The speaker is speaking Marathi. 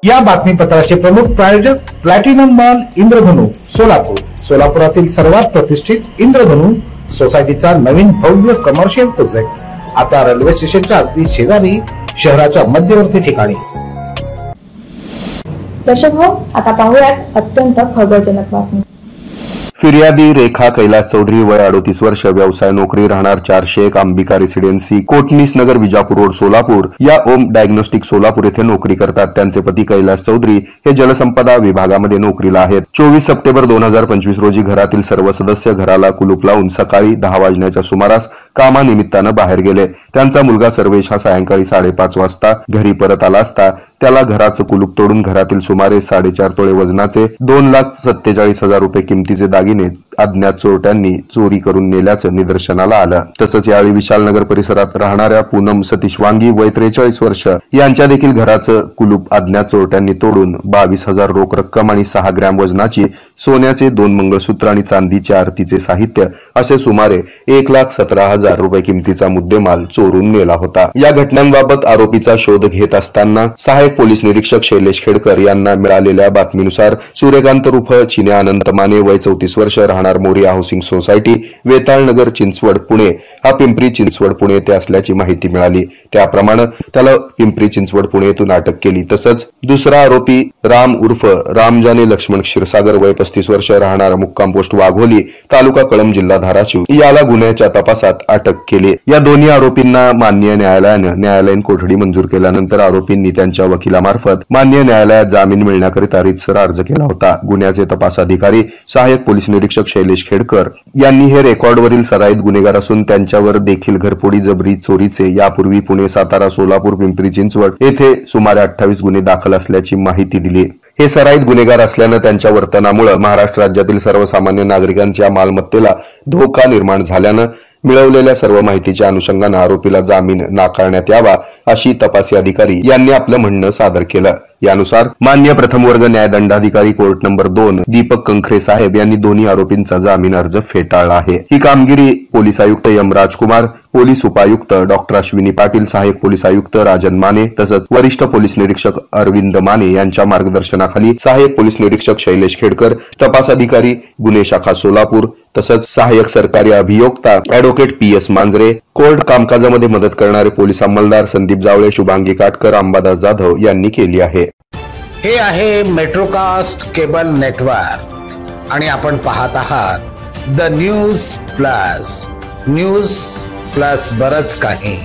या बातमीपत्राचे प्रमुख प्रायोजक प्लॅटिनम मॉल इंद्रधनु सोलापूर। सोलापुरातील सर्वात प्रतिष्ठित इंद्रधनु सोसायटीचा नवीन भव्य कमर्शियल प्रोजेक्ट आता रेल्वे स्टेशनच्या अगदी शेजारी शहराच्या मध्यवर्ती ठिकाणी। दर्शक हो, आता पाहूयात अत्यंत खळबळजनक बातमी। फिर्यादी रेखा कैलास चौधरी वय 38 वर्ष, व्यवसाय नोकरी, राहणार 401 अंबिका रेसिडेन्सी, कोटनीस नगर, विजापूर रोड, सोलापूर या ओम डायग्नोस्टिक सोलापूर येथे नोकरी करतात। त्यांचे पती कैलास चौधरी हे जलसंपदा विभागामध्ये नोकरीला आहेत। 24 सप्टेंबर 2025 रोजी घरातील सर्व सदस्य घराला कुलूप लावून सकाळी 10 वाजण्याच्या सुमारास कामानिमित्तानं बाहेर गेले। त्यांचा मुलगा सर्वेश हा सायंकाळी 5:30 वाजता घरी परत आला असता त्याला घराचं कुलूप तोडून घरातील सुमारे 4.5 तोळे वजनाचे 2,47,000 रुपये किमतीचे दागिने अज्ञात चोरट्यांनी चोरी करून नेल्याचं निदर्शनाला आलं। तसंच यावेळी विशालनगर परिसरात राहणाऱ्या पूनम सतीश वांगी वय 43 वर्ष यांच्या देखील घराचं कुलूप अज्ञात चोरट्यांनी तोडून 22,000 रोख रक्कम आणि 6 ग्रॅम वजनाची सोन्याचे 2 मंगळसूत्र आणि चांदीचे आरतीचे साहित्य असे सुमारे 1,17,000 रुपये किमतीचा मुद्देमाल चोरून नेला होता। या घटनांबाबत आरोपीचा शोध घेत असताना सहाय्यक पोलीस निरीक्षक शैलेश खेडकर यांना मिळालेल्या बातमीनुसार सूर्यकांत उर्फ चिन्या अनंत माने वय 34 वर्ष, राहणार मोरिया हाऊसिंग सोसायटी, वेताळनगर, चिंचवड, पुणे हा पिंपरी चिंचवड पुणे येथे असल्याची माहिती मिळाली। त्याप्रमाणे त्याला पिंपरी चिंचवड पुणे येथून अटक केली। तसंच दुसरा आरोपी राम उर्फ रामजाने लक्ष्मण क्षीरसागर वय 35 वर्ष, राहणार मुक्काम पोस्ट वाघोली, तालुका कळंब, जिल्हा धाराशिव याला गुन्ह्याच्या तपासात अटक केली। या दोन्ही आरोपींना माननीय न्यायालयानं न्यायालयीन कोठडी मंजूर केल्यानंतर आरोपींनी त्यांच्या वकिलामार्फत माननीय न्यायालयात जामीन मिळण्याकरिता रीतसर अर्ज केला होता। गुन्ह्याचे तपास अधिकारी सहाय्यक पोलीस निरीक्षक शैलेश खेडकर यांनी हे रेकॉर्डवरील सराईत गुन्हेगार असून त्यांच्यावर देखील घरफोडी, जबरी, चोरीचे यापूर्वी पुणे, सातारा, सोलापूर, पिंपरी चिंचवड येथे सुमारे 28 गुन्हे दाखल असल्याची माहिती दिली। हे सराईत गुन्हेगार असल्यानं त्यांच्या वर्तनामुळे महाराष्ट्र राज्यातील सर्वसामान्य नागरिकांच्या मालमत्तेला धोका निर्माण झाल्यानं मिळवलेल्या सर्व माहितीच्या अनुषंगाने आरोपीला जामीन नाकारण्यात यावा अशी तपासी अधिकारी यांनी आपलं म्हणणं सादर केलं। यानुसार मान्य प्रथम वर्ग न्यायदंडाधिकारी कोर्ट नंबर 2 दीपक कंखरे साहेब यांनी दोन्ही आरोपींचा जामीन अर्ज फेटाळला आहे। ही कामगिरी पोलीस आयुक्त एम राजकुमार, पोलीस उपायुक्त डॉक्टर अश्विनी पाटील, सहाय्यक पोलीस आयुक्त राजन माने तसंच वरिष्ठ पोलीस निरीक्षक अरविंद माने यांच्या मार्गदर्शनाखाली सहाय्यक पोलीस निरीक्षक शैलेश खेडकर, तपास अधिकारी गुन्हे शाखा सोलापूर तसंच सहाय्यक सरकारी अभियोक्ता ॲडव्होकेट PS मांजरे, कोर्ट कामकाजामध्ये मदत करणारे पोलीस अंमलदार संदीप जावळे, शुभांगी काटकर, अंबादास जाधव यांनी केली आहे। हे आहे मेट्रोकास्ट केबल नेटवर्क आणि आपण पाहत आहात द न्यूज प्लस बरच काही।